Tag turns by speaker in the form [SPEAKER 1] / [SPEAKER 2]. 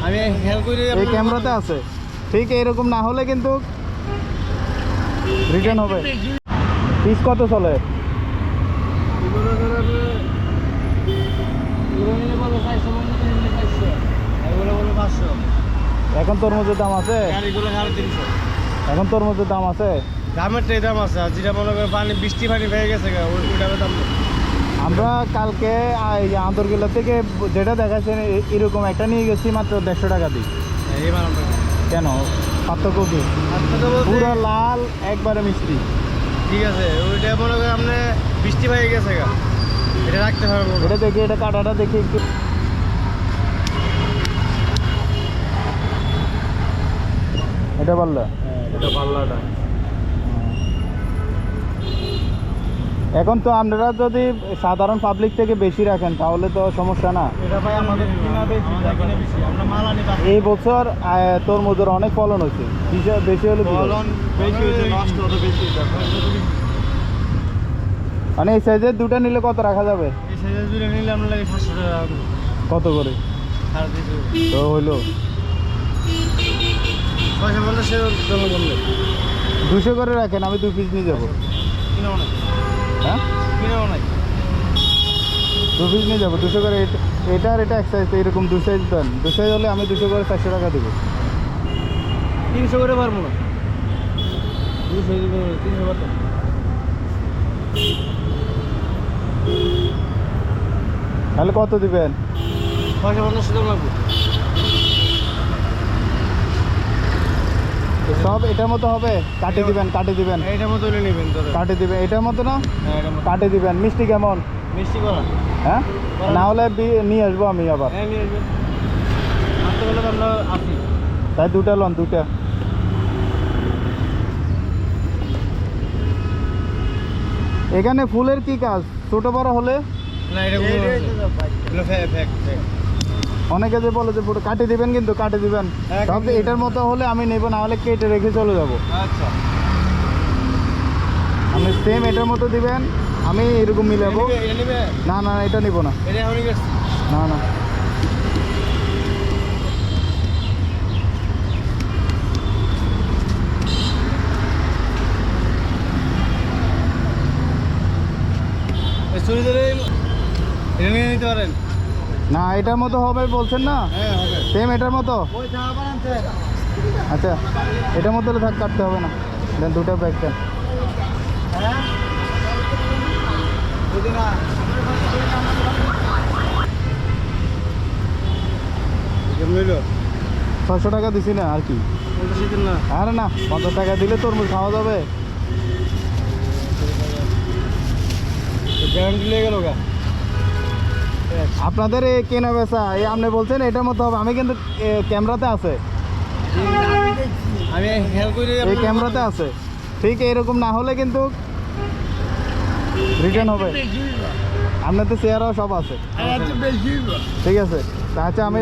[SPEAKER 1] আমি হেল্প করি
[SPEAKER 2] এই ক্যামেরাতে আছে, ঠিক এরকম না হলে কিন্তু রিটার্ন হবে। পিস কত চলে? এখন তরমুজের দাম আছে? এখন তরমুজের দাম আছে?
[SPEAKER 1] দামের টাই দাম আছে, আর যেটা মনে করেন পানি বৃষ্টি পানি হয়ে গেছে ওইটা দাম নেই।
[SPEAKER 2] আমরা কালকে আন্তর্গিলা থেকে যেটা দেখাচ্ছেন এরকম একটা নিয়ে গেছি মাত্র 150 টাকা দিই। কেন পার্থক্য কি? পুরো লাল একবারে মিষ্টি।
[SPEAKER 1] ঠিক আছে, ওইটা মনে করেন আপনি বৃষ্টি হয়ে গেছে এটা রাখতে হবে।
[SPEAKER 2] এটা দেখি, এটা কাটাটা দেখি একটু। এটা পাল্লা,
[SPEAKER 1] এটা পাল্লাটা।
[SPEAKER 2] এখন তো আপনারা যদি সাধারণ পাবলিক থেকে বেশি রাখেন তাহলে তো সমস্যা না।
[SPEAKER 1] এটা ভাই আমাদের কিনা বেশি, আমরা মাল আনি।
[SPEAKER 2] এই বছর তরমুজের অনেক ফলন হয়েছে, বেশি হলে
[SPEAKER 1] ফলন বেশি হয়েছে, নষ্ট হতে বেশি।
[SPEAKER 2] মানে এই সাইজের দুটো নিলে কত রাখা যাবে?
[SPEAKER 1] এই সাইজের দুটো নিলে আমরা লাগে 700 টাকা।
[SPEAKER 2] কত করে?
[SPEAKER 1] 350
[SPEAKER 2] তো হইলো 200 করে রাখেন, আমি 2 পিস নিয়ে যাবো।
[SPEAKER 1] কিনাও নাই,
[SPEAKER 2] হ্যাঁ
[SPEAKER 1] কিনাও নাই,
[SPEAKER 2] 2 পিস নিয়ে যাবো 200 করে। এটা আর এটা এক সাইজ, এরকম 2 সাইজ দেন। 2 সাইজ হলে আমি 200 করে 400 টাকা দেবো।
[SPEAKER 1] 300 করে পারবো না। 300 পারবো।
[SPEAKER 2] তাহলে কত দিবেন?
[SPEAKER 1] 650 টাকা লাগবে।
[SPEAKER 2] সব এটার মতো হবে? কাটে দিবেন, কাটে দিবেন,
[SPEAKER 1] এইটার মতো হলে নেবেন তো?
[SPEAKER 2] কাটে দিবেন এটার মতো না?
[SPEAKER 1] হ্যাঁ, এটার মতো।
[SPEAKER 2] কাটে দিবেন। মিষ্টি কেমন?
[SPEAKER 1] মিষ্টি করা?
[SPEAKER 2] হ্যাঁ, না হলে নিয়ে আসবো আমি আবার।
[SPEAKER 1] হ্যাঁ, নিয়ে আসবেন। আসতে বলে তো আমরা আসি।
[SPEAKER 2] তাই দুটা লন, দুটা। এখানে ফুলের কি কাজ? ছোট বড় হলে
[SPEAKER 1] না, এটা কোনো ফ্যাক।
[SPEAKER 2] অনেকে যে বলে যে পুরো কাটে দিবেন, কিন্তু কাটে দিবেন।
[SPEAKER 1] হ্যাঁ,
[SPEAKER 2] সব এটার মতো হলে আমি নেব, না হলে কেটে রেখে চলে যাব।
[SPEAKER 1] আচ্ছা,
[SPEAKER 2] আপনি সেম এটার মতো দিবেন, আমি এরকম মিলাবো।
[SPEAKER 1] এটা নেবে?
[SPEAKER 2] না না, এটা নিব না।
[SPEAKER 1] এটা এখনই গেছি।
[SPEAKER 2] না না,
[SPEAKER 1] চুরি ধরে এটা নিয়ে নিতে পারেন।
[SPEAKER 2] না এটার মতো হবে বলছেন না?
[SPEAKER 1] হ্যাঁ, হবে।
[SPEAKER 2] সেম এটার মতো? আচ্ছা, এটার মতো হলে থাক, কাটতে হবে না। দেন দুটো ব্যাগ দেন।
[SPEAKER 1] হ্যাঁ, যদি না
[SPEAKER 2] 600 টাকা দিছি না, আর কি?
[SPEAKER 1] না।
[SPEAKER 2] আরে না, 50 টাকা দিলে তরমুজ খাওয়া যাবে।
[SPEAKER 1] গ্যারান্টি লেগে গেল গা।
[SPEAKER 2] আপনাদের এই কেনা বেচা এই আপনি বলছেন এটার মতো হবে, আমি কিন্তু ক্যামেরাতে আছে,
[SPEAKER 1] আমি হেল্প করি।
[SPEAKER 2] এই ক্যামেরাতে আছে, ঠিক এরকম না হলে কিন্তু রিটার্ন হবে। আপনাদের চেয়ারও সব আছে, ঠিক আছে। আচ্ছা, আমি